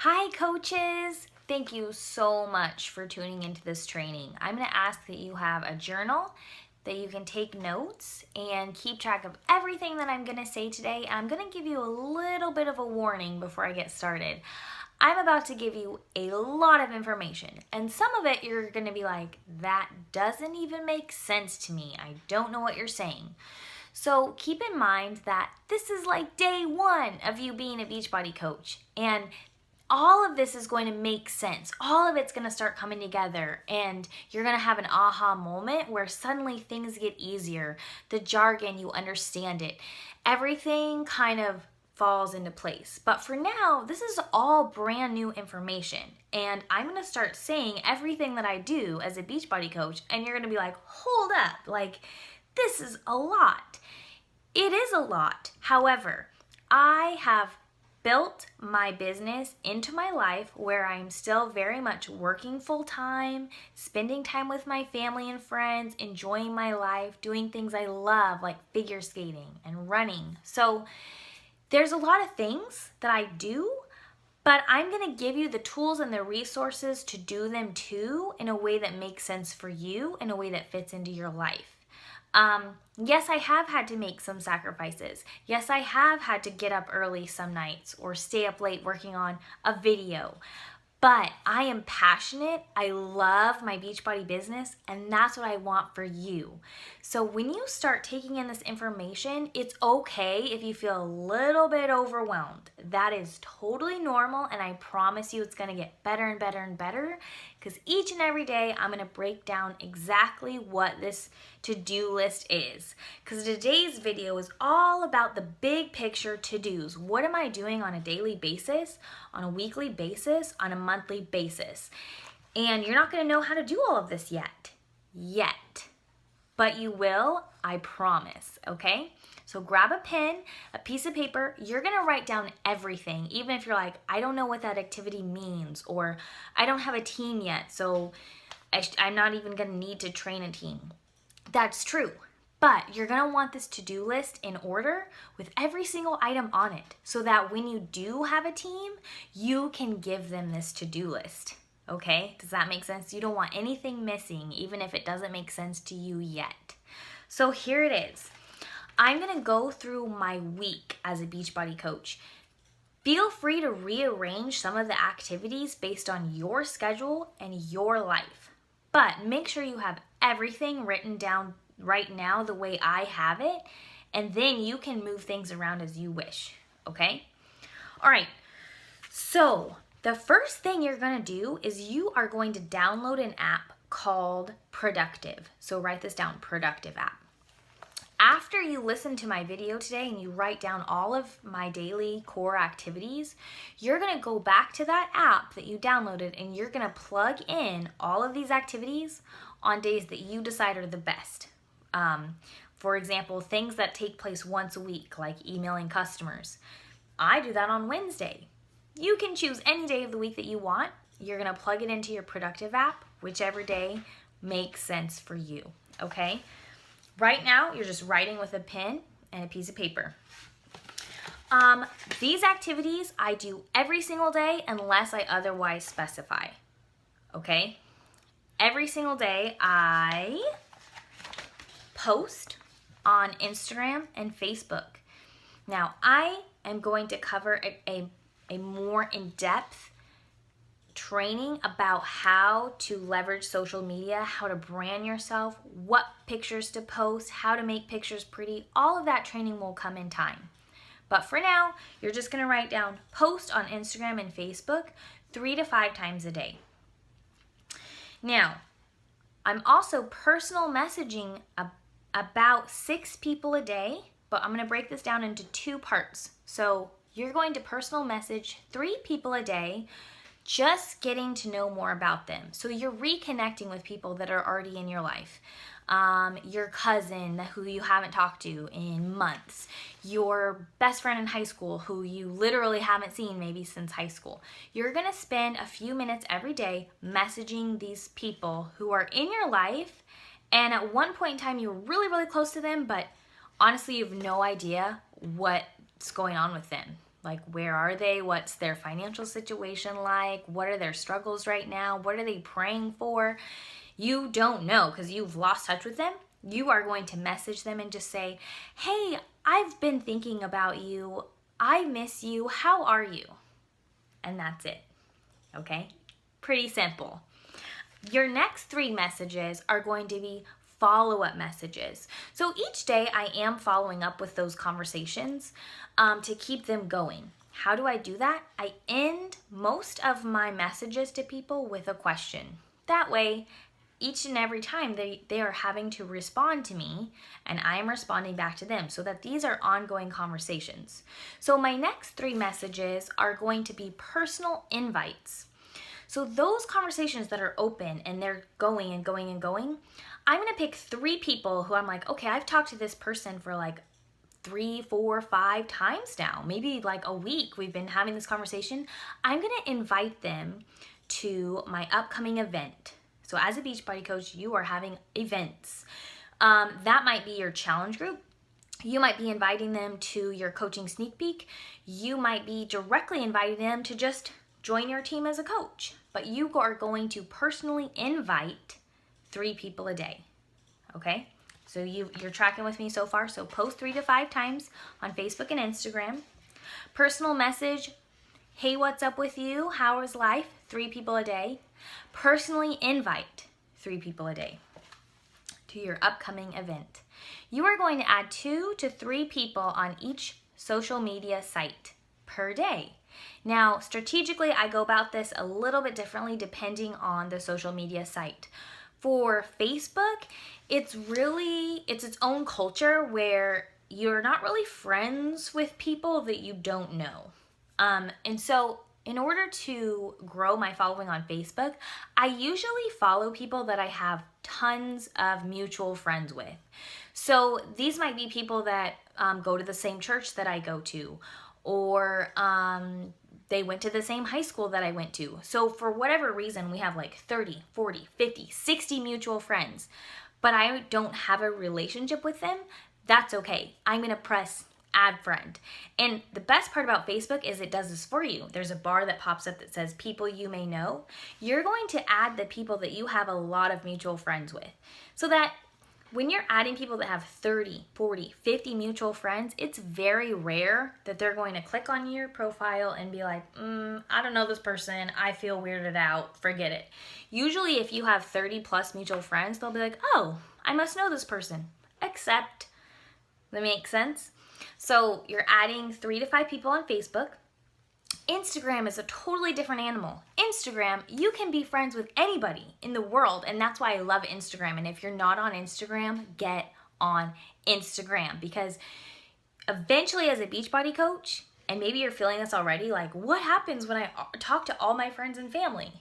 Hi coaches! Thank you so much for tuning into this training. I'm going to ask that you have a journal, that you can take notes and keep track of everything that I'm going to say today. I'm going to give you a little bit of a warning before I get started. I'm about to give you a lot of information, and some of it you're going to be like, that doesn't even make sense to me. I don't know what you're saying. So keep in mind that this is like day one of you being a Beachbody coach, and all of this is going to make sense. All of it's going to start coming together, and you're going to have an aha moment where suddenly things get easier. The jargon, you understand it. Everything kind of falls into place. But for now, this is all brand new information, and I'm going to start saying everything that I do as a Beachbody coach, and you're going to be like, hold up, like this is a lot. It is a lot. However, I have built my business into my life where I'm still very much working full time, spending time with my family and friends, enjoying my life, doing things I love like figure skating and running. So there's a lot of things that I do, but I'm going to give you the tools and the resources to do them too in a way that makes sense for you, in a way that fits into your life. Yes, I have had to make some sacrifices. Yes, I have had to get up early some nights or stay up late working on a video. But I am passionate. I love my Beachbody business, and that's what I want for you. So when you start taking in this information, it's okay if you feel a little bit overwhelmed. That is totally normal, and I promise you it's going to get better and better and better, because each and every day I'm going to break down exactly what this to-do list is. Because today's video is all about the big picture to-dos. What am I doing on a daily basis, on a weekly basis, on a monthly basis? And you're not going to know how to do all of this yet. But you will, I promise, okay? So grab a pen, a piece of paper. You're going to write down everything, even if you're like, I don't know what that activity means, or I don't have a team yet, so I'm not even going to need to train a team. That's true. But you're going to want this to-do list in order with every single item on it, so that when you do have a team, you can give them this to-do list. Okay? Does that make sense? You don't want anything missing, even if it doesn't make sense to you yet. So here it is. I'm going to go through my week as a Beachbody coach. Feel free to rearrange some of the activities based on your schedule and your life. But make sure you have everything written down right now the way I have it, and then you can move things around as you wish, okay? All right, so the first thing you're gonna do is you are going to download an app called Productive. So write this down, Productive app. After you listen to my video today and you write down all of my daily core activities, you're going to go back to that app that you downloaded and you're going to plug in all of these activities on days that you decide are the best. For example, things that take place once a week, like emailing customers. I do that on Wednesday. You can choose any day of the week that you want. You're going to plug it into your Productive app, whichever day makes sense for you, okay? Right now, you're just writing with a pen and a piece of paper. These activities I do every single day unless I otherwise specify, okay? Every single day I post on Instagram and Facebook. Now, I am going to cover a more in-depth training about how to leverage social media, how to brand yourself, what pictures to post, how to make pictures pretty. All of that training will come in time. But for now, you're just going to write down post on Instagram and Facebook 3 to 5 times a day. Now, I'm also personal messaging about 6 people a day, but I'm going to break this down into 2 parts. So you're going to personal message 3 people a day, just getting to know more about them. So you're reconnecting with people that are already in your life. Your cousin who you haven't talked to in months. Your best friend in high school who you literally haven't seen maybe since high school. You're gonna spend a few minutes every day messaging these people who are in your life, and at one point in time you were really, really close to them, but honestly you have no idea what's going on with them. Like, where are they? What's their financial situation like? What are their struggles right now? What are they praying for? You don't know because you've lost touch with them. You are going to message them and just say, hey, I've been thinking about you. I miss you. How are you? And that's it. Okay? Pretty simple. Your next 3 messages are going to be follow-up messages. So each day I am following up with those conversations to keep them going. How do I do that? I end most of my messages to people with a question. That way, each and every time they are having to respond to me and I am responding back to them, so that these are ongoing conversations. So my next 3 messages are going to be personal invites. So those conversations that are open and they're going and going and going, I'm going to pick 3 people who I'm like, okay, I've talked to this person for like 3, 4, 5 times now, maybe like a week we've been having this conversation. I'm going to invite them to my upcoming event. So as a Beachbody coach, you are having events. That might be your challenge group. You might be inviting them to your coaching sneak peek. You might be directly inviting them to just join your team as a coach. But you are going to personally invite 3 people a day. Okay? So you're tracking with me so far. So post 3 to 5 times on Facebook and Instagram. Personal message, hey, what's up with you? How is life? 3 people a day. Personally invite 3 people a day to your upcoming event. You are going to add 2 to 3 people on each social media site per day. Now, strategically, I go about this a little bit differently depending on the social media site. For Facebook, it's its own culture where you're not really friends with people that you don't know. And so in order to grow my following on Facebook, I usually follow people that I have tons of mutual friends with. So these might be people that go to the same church that I go to, or they went to the same high school that I went to. So for whatever reason, we have like 30, 40, 50, 60 mutual friends, but I don't have a relationship with them. That's okay. I'm going to press add friend. And the best part about Facebook is it does this for you. There's a bar that pops up that says people you may know. You're going to add the people that you have a lot of mutual friends with, so that when you're adding people that have 30, 40, 50 mutual friends, it's very rare that they're going to click on your profile and be like, I don't know this person. I feel weirded out. Forget it. Usually if you have 30 plus mutual friends, they'll be like, oh, I must know this person. Except, that makes sense? So you're adding 3 to 5 people on Facebook. Instagram is a totally different animal. Instagram, you can be friends with anybody in the world, and that's why I love Instagram. And if you're not on Instagram, get on Instagram, because eventually as a Beachbody coach, and maybe you're feeling this already, like, what happens when I talk to all my friends and family?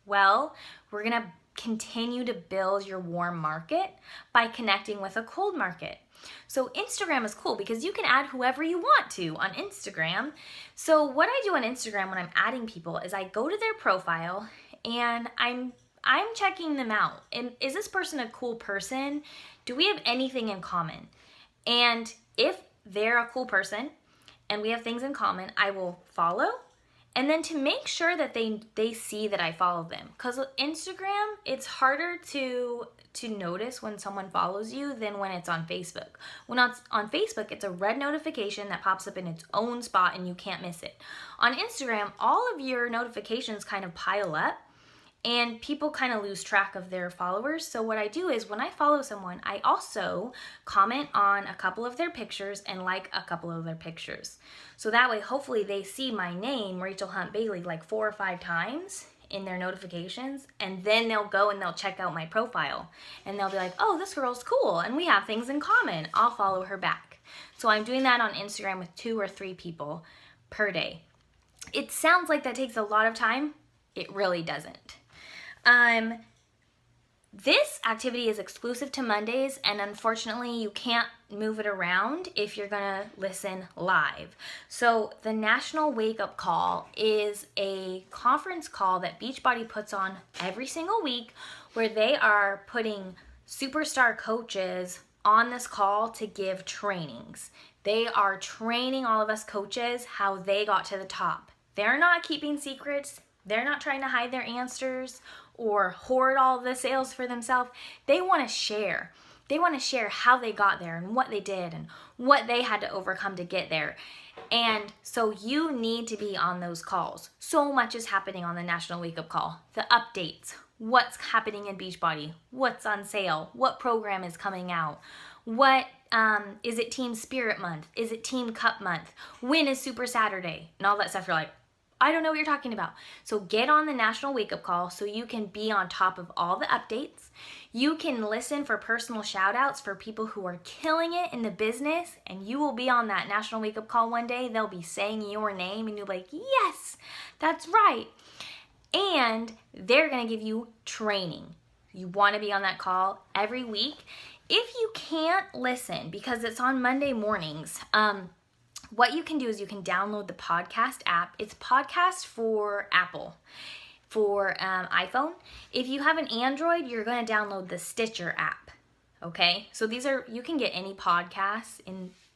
Well, we're going to continue to build your warm market by connecting with a cold market. So Instagram is cool because you can add whoever you want to on Instagram. So what I do on Instagram when I'm adding people is I go to their profile and I'm checking them out. And is this person a cool person? Do we have anything in common? And if they're a cool person and we have things in common, I will follow. And then to make sure that they see that I follow them. Because Instagram, it's harder to notice when someone follows you than when it's on Facebook. When it's on Facebook, it's a red notification that pops up in its own spot and you can't miss it. On Instagram, all of your notifications kind of pile up and people kind of lose track of their followers. So what I do is when I follow someone, I also comment on a couple of their pictures and like a couple of their pictures. So that way, hopefully they see my name, Rachel Hunt Bailey, like 4 or 5 times in their notifications, and then they'll go and they'll check out my profile and they'll be like, oh, this girl's cool and we have things in common. I'll follow her back. So I'm doing that on Instagram with 2 or 3 people per day. It sounds like that takes a lot of time. It really doesn't. This activity is exclusive to Mondays, and unfortunately you can't move it around if you're gonna listen live. So the National Wake Up Call is a conference call that Beachbody puts on every single week where they are putting superstar coaches on this call to give trainings. They are training all of us coaches how they got to the top. They're not keeping secrets. They're not trying to hide their answers or hoard all the sales for themselves. They want to share. They want to share how they got there and what they did and what they had to overcome to get there. And so you need to be on those calls. So much is happening on the National Wake Up Call. The updates, what's happening in Beachbody, what's on sale, what program is coming out, what is it Team Spirit Month, is it Team Cup Month, when is Super Saturday, and all that stuff. You're like, I don't know what you're talking about. So get on the National Wake Up Call so you can be on top of all the updates. You can listen for personal shout outs for people who are killing it in the business, and you will be on that National Wake Up Call one day. They'll be saying your name and you're like, yes, that's right. And they're going to give you training. You want to be on that call every week. If you can't listen because it's on Monday mornings, what you can do is you can download the podcast app. It's podcast for Apple, for iPhone. If you have an Android, you're going to download the Stitcher app. Okay, so you can get any podcasts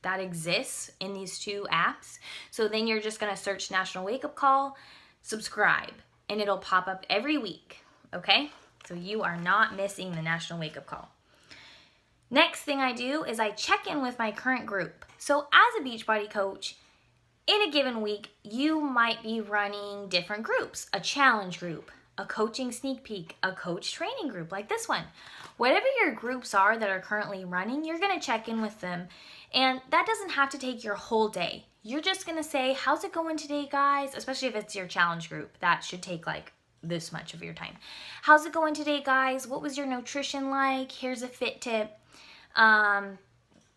that exists in these two apps. So then you're just going to search National Wake Up Call, subscribe, and it'll pop up every week. Okay, so you are not missing the National Wake Up Call. Next thing I do is I check in with my current group. So as a Beachbody coach, in a given week, you might be running different groups, a challenge group, a coaching sneak peek, a coach training group like this one. Whatever your groups are that are currently running, you're going to check in with them. And that doesn't have to take your whole day. You're just going to say, how's it going today, guys? Especially if it's your challenge group. That should take like this much of your time. How's it going today, guys? What was your nutrition like? Here's a fit tip.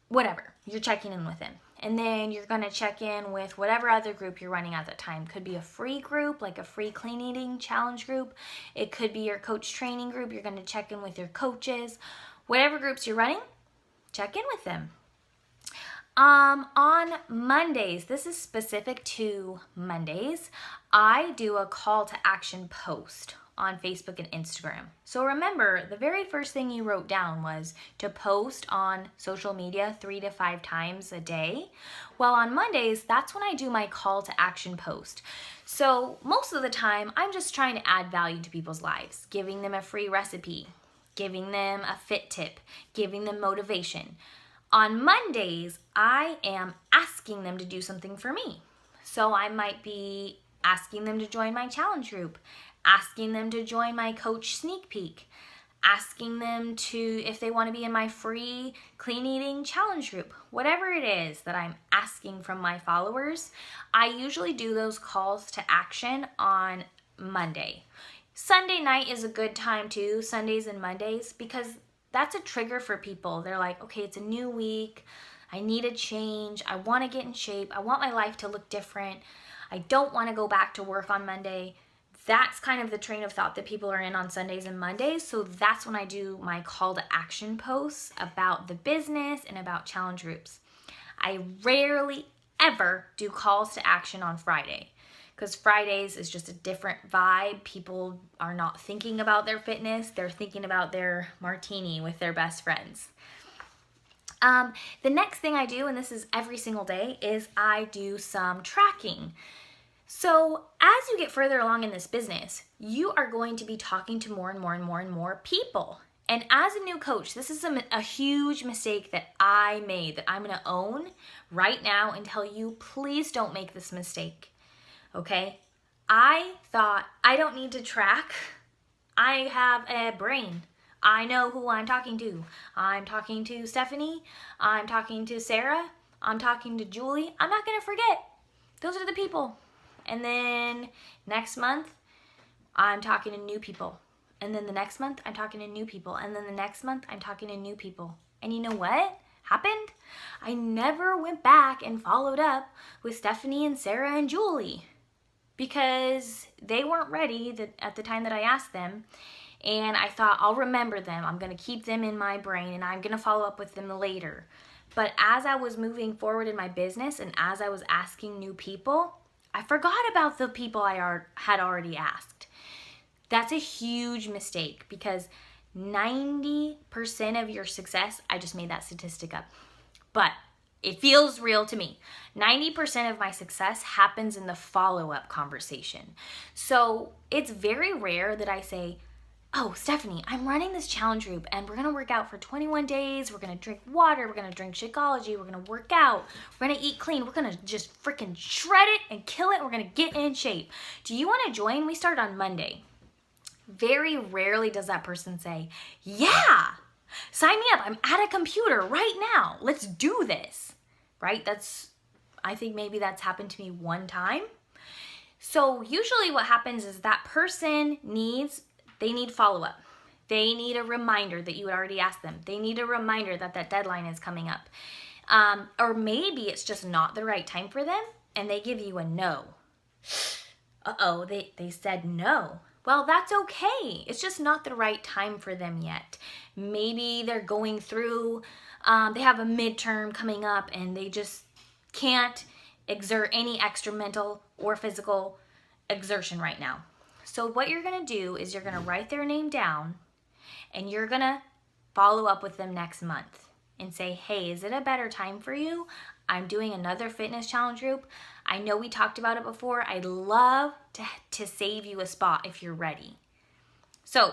Whatever, you're checking in with them. And then you're going to check in with whatever other group you're running at that time. Could be a free group, like a free clean eating challenge group. It could be your coach training group. You're going to check in with your coaches. Whatever groups you're running, check in with them. On Mondays, this is specific to Mondays, I do a call to action post on Facebook and Instagram. So remember, the very first thing you wrote down was to post on social media 3 to 5 times a day. Well, on Mondays, that's when I do my call to action post. So most of the time, I'm just trying to add value to people's lives, giving them a free recipe, giving them a fit tip, giving them motivation. On Mondays, I am asking them to do something for me. So I might be asking them to join my challenge group, asking them to join my coach sneak peek, asking them to, if they want to be in my free clean eating challenge group, whatever it is that I'm asking from my followers, I usually do those calls to action on Monday. Sunday night is a good time too, Sundays and Mondays, because that's a trigger for people. They're like, okay, it's a new week. I need a change. I want to get in shape. I want my life to look different. I don't want to go back to work on Monday. That's kind of the train of thought that people are in on Sundays and Mondays. So that's when I do my call to action posts about the business and about challenge groups. I rarely ever do calls to action on Friday, because Fridays is just a different vibe. People are not thinking about their fitness. They're thinking about their martini with their best friends. The next thing I do, and this is every single day, is I do some tracking. So as you get further along in this business, you are going to be talking to more and more and more and more people. And as a new coach, this is a huge mistake that I made that I'm going to own right now and tell you, please don't make this mistake. Okay? I thought I don't need to track. I have a brain. I know who I'm talking to. I'm talking to Stephanie. I'm talking to Sarah. I'm talking to Julie. I'm not going to forget. Those are the people. And then next month, I'm talking to new people. And then the next month, I'm talking to new people. And then the next month, I'm talking to new people. And you know what happened? I never went back and followed up with Stephanie and Sarah and Julie because they weren't ready at the time that I asked them. And I thought, I'll remember them. I'm going to keep them in my brain and I'm going to follow up with them later. But as I was moving forward in my business and as I was asking new people, I forgot about the people I had already asked. That's a huge mistake because 90% of your success, I just made that statistic up, but It feels real to me. 90% of my success happens in the follow-up conversation. So it's very rare that I say, oh, Stephanie, I'm running this challenge group and we're going to work out for 21 days. We're going to drink water. We're going to drink Shakeology. We're going to work out. We're going to eat clean. We're going to just freaking shred it and kill it. We're going to get in shape. Do you want to join? We start on Monday. Very rarely does that person say, yeah, sign me up. I'm at a computer right now. Let's do this, right? I think maybe that's happened to me one time. So usually what happens is that person they need follow-up. They need a reminder that you had already asked them. They need a reminder that that deadline is coming up. Or maybe it's just not the right time for them and they give you a no. Uh-oh, they said no. Well, that's okay. It's just not the right time for them yet. Maybe they're going through, they have a midterm coming up and they just can't exert any extra mental or physical exertion right now. So what you're going to do is you're going to write their name down and you're going to follow up with them next month and say, hey, is it a better time for you? I'm doing another fitness challenge group. I know we talked about it before. I'd love to save you a spot if you're ready. So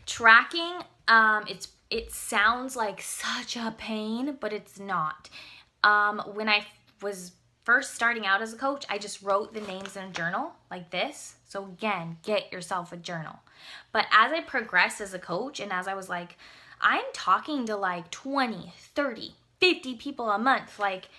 tracking, it sounds like such a pain, but it's not. When I was first starting out as a coach, I just wrote the names in a journal like this. So again, get yourself a journal. But as I progressed as a coach and as I was like, I'm talking to like 20, 30, 50 people a month, like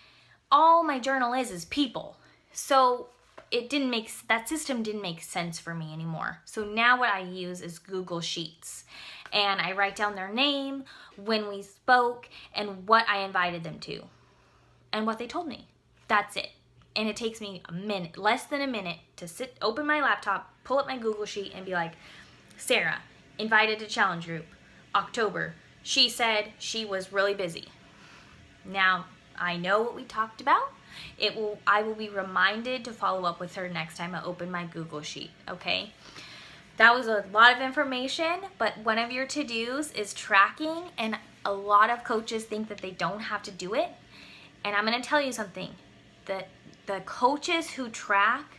all my journal is people. So that system didn't make sense for me anymore. So now what I use is Google Sheets. And I write down their name, when we spoke, and what I invited them to. And what they told me. That's it. And it takes me a minute, less than a minute, to open my laptop, pull up my Google Sheet, and be like, Sarah, invited to challenge group, October. She said she was really busy. Now, I know what we talked about. I will be reminded to follow up with her next time I open my Google Sheet, okay? That was a lot of information, but one of your to-dos is tracking, and a lot of coaches think that they don't have to do it. And I'm going to tell you something, that the coaches who track,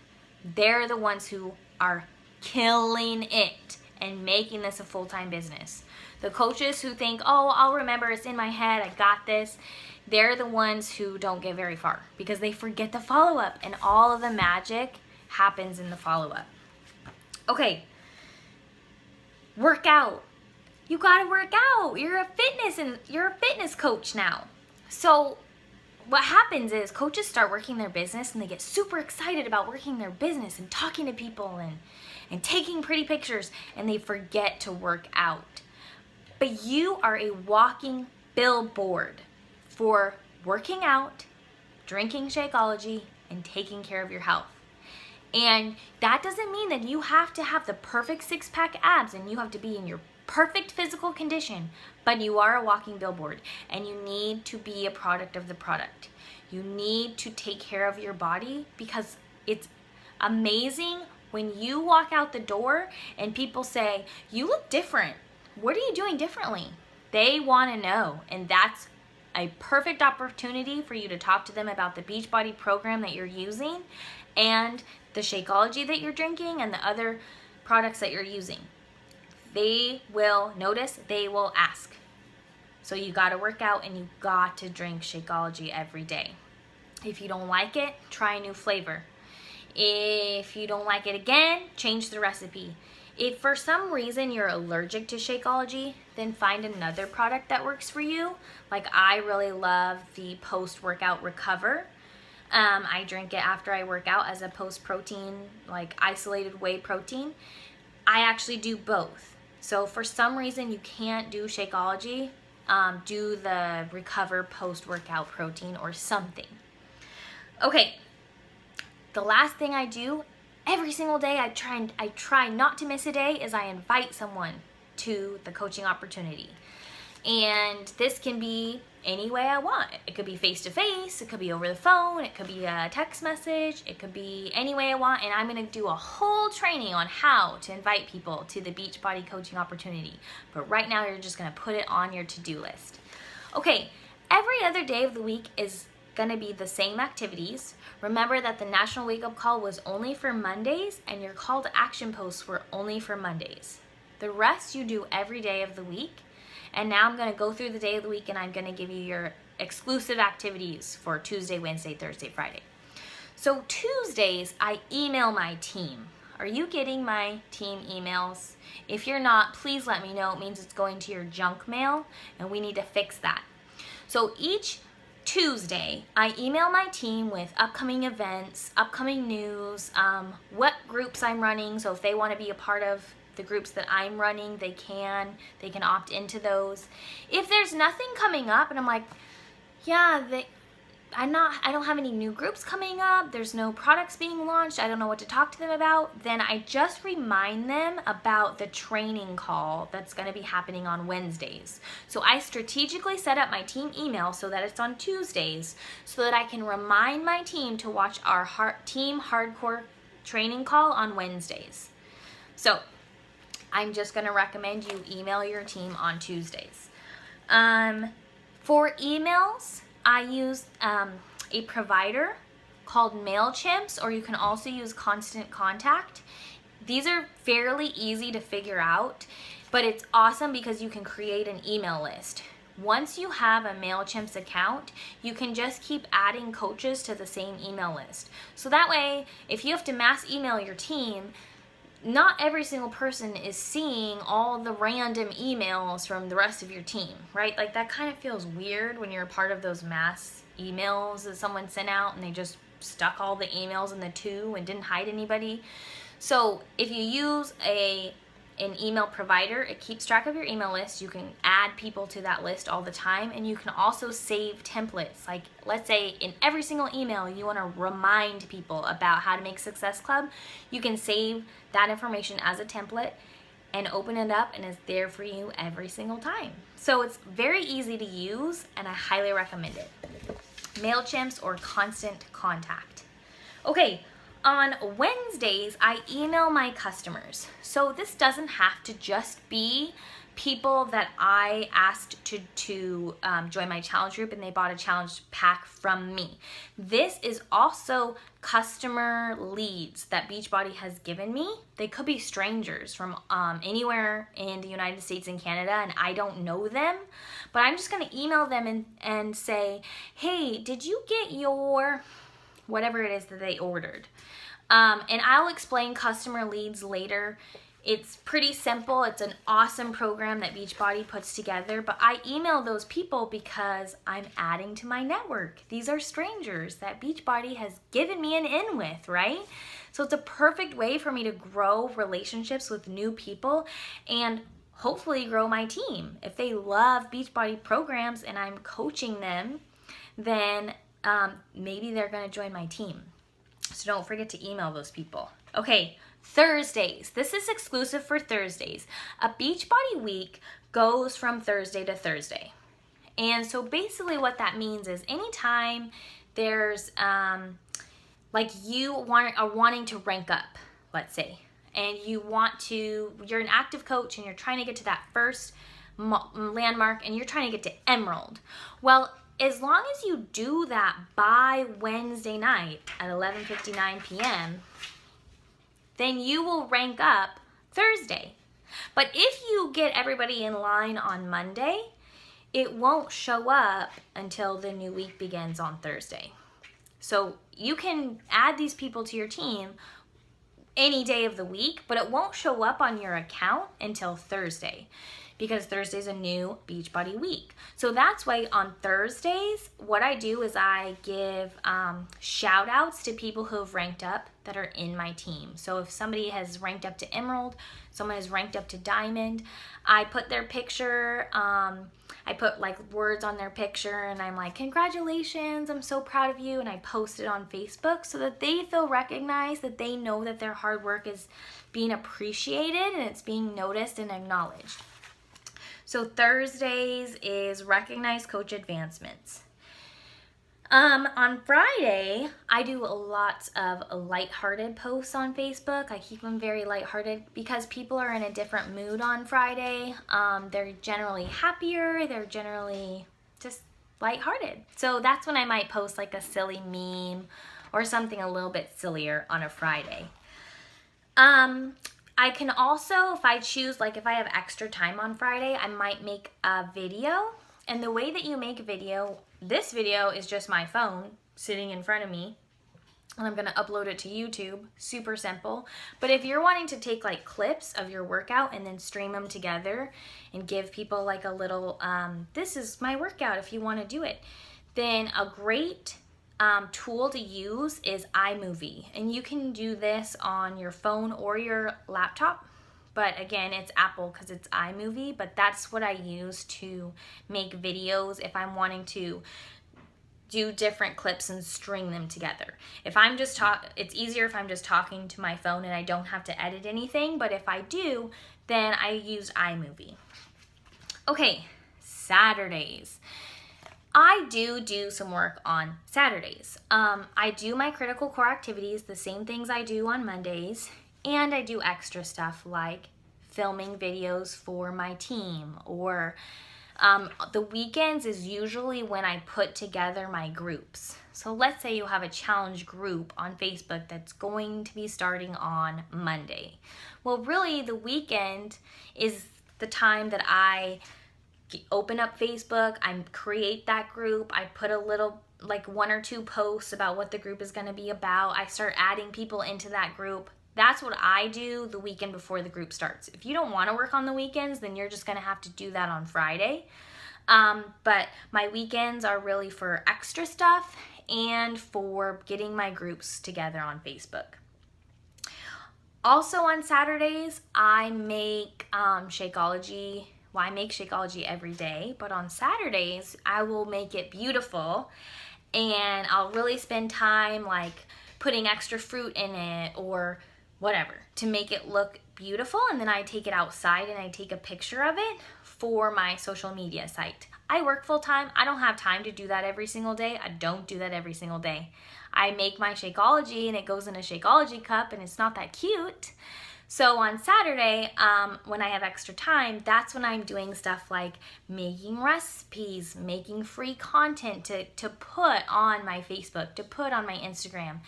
they're the ones who are killing it and making this a full-time business. The coaches who think, oh, I'll remember, it's in my head, I got this, they're the ones who don't get very far because they forget the follow-up, and all of the magic happens in the follow-up. Okay, work out. You gotta work out. You're a fitness coach now. So what happens is coaches start working their business and they get super excited about working their business and talking to people and taking pretty pictures, and they forget to work out. But you are a walking billboard for working out, drinking Shakeology, and taking care of your health. And that doesn't mean that you have to have the perfect six-pack abs and you have to be in your perfect physical condition, but you are a walking billboard and you need to be a product of the product. You need to take care of your body because it's amazing when you walk out the door and people say, you look different. What are you doing differently? They want to know, and that's a perfect opportunity for you to talk to them about the Beachbody program that you're using and the Shakeology that you're drinking and the other products that you're using. They will notice, they will ask. So you got to work out and you got to drink Shakeology every day. If you don't like it, try a new flavor. If you don't like it again, change the recipe. If for some reason you're allergic to Shakeology, then find another product that works for you. Like I really love the post-workout Recover. I drink it after I work out as a post-protein, like isolated whey protein. I actually do both. So for some reason you can't do Shakeology, do the Recover post-workout protein or something. Okay, the last thing I do every single day, I try not to miss a day, is I invite someone to the coaching opportunity. And this can be any way I want. It could be face-to-face, it could be over the phone, it could be a text message, it could be any way I want, and I'm gonna do a whole training on how to invite people to the Beachbody coaching opportunity. But right now, you're just gonna put it on your to-do list. Okay, every other day of the week is going to be the same activities. Remember that the National Wake Up Call was only for Mondays, and your call to action posts were only for Mondays. The rest you do every day of the week. And now I'm going to go through the day of the week, and I'm going to give you your exclusive activities for Tuesday, Wednesday, Thursday, Friday. So Tuesdays, I email my team. Are you getting my team emails? If you're not, please let me know. It means it's going to your junk mail, and we need to fix that. So each Tuesday, I email my team with upcoming events, upcoming news, what groups I'm running. So if they want to be a part of the groups that I'm running, they can opt into those. If there's nothing coming up and I'm like, yeah, I don't have any new groups coming up, there's no products being launched, I don't know what to talk to them about, then I just remind them about the training call that's going to be happening on Wednesdays. So I strategically set up my team email so that it's on Tuesdays, so that I can remind my team to watch our team hardcore training call on Wednesdays. So I'm just going to recommend you email your team on Tuesdays. For emails, I use a provider called MailChimp, or you can also use Constant Contact. These are fairly easy to figure out, but it's awesome because you can create an email list. Once you have a MailChimp account, you can just keep adding coaches to the same email list. So that way, if you have to mass email your team, not every single person is seeing all the random emails from the rest of your team, right? Like that kind of feels weird when you're a part of those mass emails that someone sent out and they just stuck all the emails in the two and didn't hide anybody. So if you use an email provider, it keeps track of your email list. You can add people to that list all the time, and you can also save templates. Like let's say in every single email you want to remind people about how to make Success Club, you can save that information as a template and open it up, and it's there for you every single time. So it's very easy to use, and I highly recommend it. MailChimp or Constant Contact. Okay, on Wednesdays, I email my customers. So this doesn't have to just be people that I asked to join my challenge group and they bought a challenge pack from me. This is also customer leads that Beachbody has given me. They could be strangers from anywhere in the United States and Canada, and I don't know them, but I'm just going to email them and say, hey, did you get your whatever it is that they ordered? And I'll explain customer leads later. It's pretty simple. It's an awesome program that Beachbody puts together, but I email those people because I'm adding to my network. These are strangers that Beachbody has given me an in with, right? So it's a perfect way for me to grow relationships with new people and hopefully grow my team. If they love Beachbody programs and I'm coaching them, then maybe they're going to join my team. So don't forget to email those people. Okay, Thursdays. This is exclusive for Thursdays. A Beachbody week goes from Thursday to Thursday. And so basically what that means is anytime there's like you are wanting to rank up, let's say, and you're an active coach and you're trying to get to that first landmark and you're trying to get to Emerald. Well, as long as you do that by Wednesday night at 11:59 p.m., then you will rank up Thursday. But if you get everybody in line on Monday, it won't show up until the new week begins on Thursday. So you can add these people to your team any day of the week, but it won't show up on your account until Thursday, because Thursday's a new Beachbody week. So that's why on Thursdays, what I do is I give shout outs to people who have ranked up that are in my team. So if somebody has ranked up to Emerald, someone has ranked up to Diamond, I put their picture, I put like words on their picture and I'm like, congratulations, I'm so proud of you. And I post it on Facebook so that they feel recognized, that they know that their hard work is being appreciated and it's being noticed and acknowledged. So Thursdays is Recognize Coach Advancements. On Friday, I do lots of lighthearted posts on Facebook. I keep them very lighthearted because people are in a different mood on Friday. They're generally happier. They're generally just lighthearted. So that's when I might post like a silly meme or something a little bit sillier on a Friday. I can also, if I choose, like if I have extra time on Friday, I might make a video. And the way that you make a video, this video is just my phone sitting in front of me. And I'm going to upload it to YouTube. Super simple. But if you're wanting to take like clips of your workout and then stream them together and give people like a little, this is my workout if you want to do it, then a great tool to use is iMovie. And you can do this on your phone or your laptop. But again, it's Apple because it's iMovie. But that's what I use to make videos if I'm wanting to do different clips and string them together. If I'm just it's easier if I'm just talking to my phone and I don't have to edit anything, but if I do, then I use iMovie. Okay, Saturdays. I do some work on Saturdays. I do my critical core activities, the same things I do on Mondays, and I do extra stuff like filming videos for my team, or the weekends is usually when I put together my groups. So let's say you have a challenge group on Facebook that's going to be starting on Monday. Well, really the weekend is the time that I open up Facebook, I create that group, I put a little, like 1 or 2 posts about what the group is going to be about. I start adding people into that group. That's what I do the weekend before the group starts. If you don't want to work on the weekends, then you're just going to have to do that on Friday. But my weekends are really for extra stuff and for getting my groups together on Facebook. Also on Saturdays, I make Shakeology. Well, I make Shakeology every day, but on Saturdays, I will make it beautiful, and I'll really spend time like putting extra fruit in it or whatever to make it look beautiful, and then I take it outside and I take a picture of it for my social media site. I work full time. I don't have time to do that every single day. I don't do that every single day. I make my Shakeology and it goes in a Shakeology cup and it's not that cute. So on Saturday, when I have extra time, that's when I'm doing stuff like making recipes, making free content to put on my Facebook, to put on my Instagram.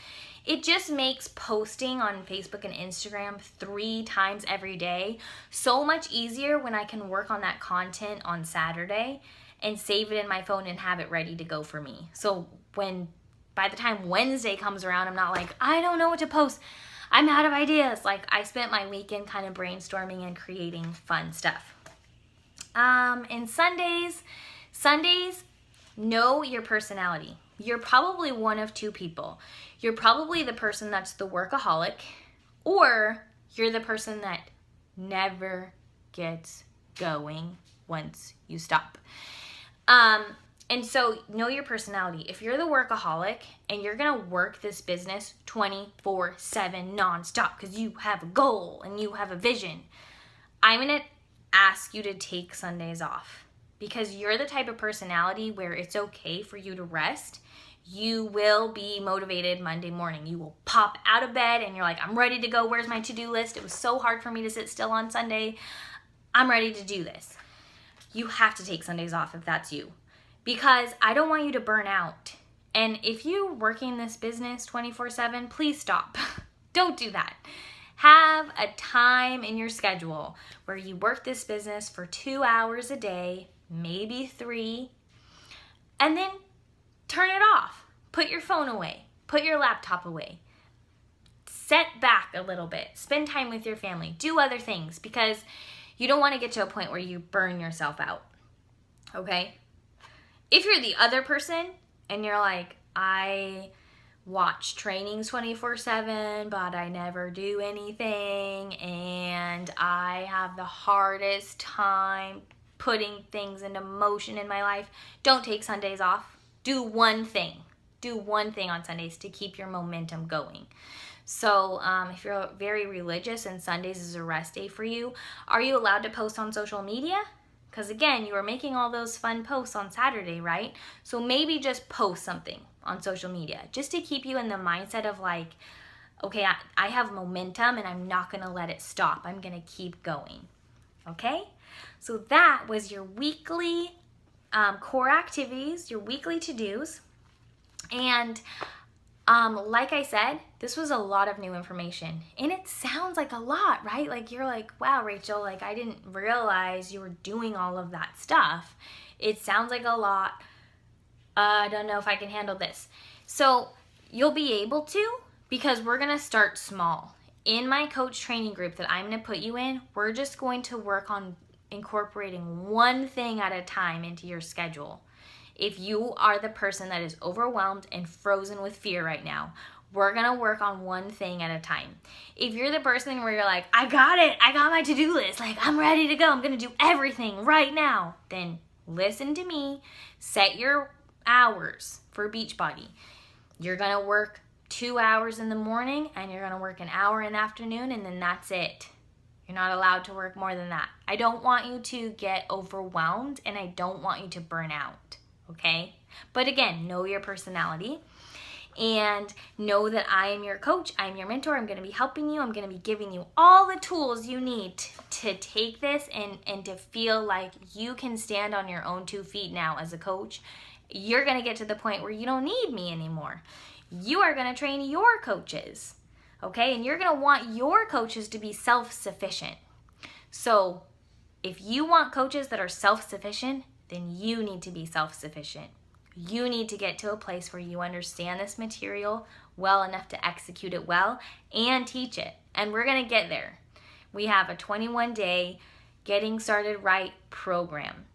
It just makes posting on Facebook and Instagram 3 times every day so much easier when I can work on that content on Saturday and save it in my phone and have it ready to go for me. So by the time Wednesday comes around, I'm not like, I don't know what to post. I'm out of ideas. Like, I spent my weekend kind of brainstorming and creating fun stuff. And Sundays, know your personality. You're probably one of 2 people. You're probably the person that's the workaholic, or you're the person that never gets going once you stop. And so know your personality. If you're the workaholic and you're going to work this business 24/7 nonstop because you have a goal and you have a vision, I'm going to ask you to take Sundays off, because you're the type of personality where it's okay for you to rest. You will be motivated Monday morning. You will pop out of bed and you're like, I'm ready to go. Where's my to-do list? It was so hard for me to sit still on Sunday. I'm ready to do this. You have to take Sundays off if that's you, because I don't want you to burn out. And if you're working this business 24/7, please stop. Don't do that. Have a time in your schedule where you work this business for 2 hours a day, maybe 3, and then turn it off. Put your phone away. Put your laptop away. Set back a little bit. Spend time with your family. Do other things, because you don't want to get to a point where you burn yourself out. Okay? If you're the other person and you're like, I watch trainings 24/7, but I never do anything, and I have the hardest time putting things into motion in my life, don't take Sundays off. Do one thing. Do one thing on Sundays to keep your momentum going. So if you're very religious and Sundays is a rest day for you, are you allowed to post on social media? Because again, you were making all those fun posts on Saturday, right? So maybe just post something on social media just to keep you in the mindset of like, okay, I have momentum and I'm not going to let it stop. I'm going to keep going. Okay? So that was your weekly core activities, your weekly to-dos, and like I said, this was a lot of new information, and it sounds like a lot, right? Like you're like, wow, Rachel, like I didn't realize you were doing all of that stuff. It sounds like a lot. I don't know if I can handle this. So you'll be able to, because we're gonna start small. In my coach training group that I'm gonna put you in, we're just going to work on incorporating one thing at a time into your schedule. If you are the person that is overwhelmed and frozen with fear right now, we're gonna work on one thing at a time. If you're the person where you're like, I got it, I got my to-do list, like I'm ready to go, I'm gonna do everything right now, then listen to me, set your hours for Beachbody. You're gonna work 2 hours in the morning and you're gonna work an hour in the afternoon, and then that's it. You're not allowed to work more than that. I don't want you to get overwhelmed, and I don't want you to burn out. Okay? But again, know your personality and know that I am your coach. I'm your mentor. I'm going to be helping you. I'm going to be giving you all the tools you need to take this and to feel like you can stand on your own 2 feet now as a coach. You're going to get to the point where you don't need me anymore. You are going to train your coaches. Okay? And you're going to want your coaches to be self-sufficient. So if you want coaches that are self-sufficient, then you need to be self-sufficient. You need to get to a place where you understand this material well enough to execute it well and teach it. And we're going to get there. We have a 21-day Getting Started Right program.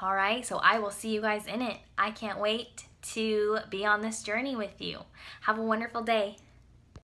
All right, so I will see you guys in it. I can't wait to be on this journey with you. Have a wonderful day.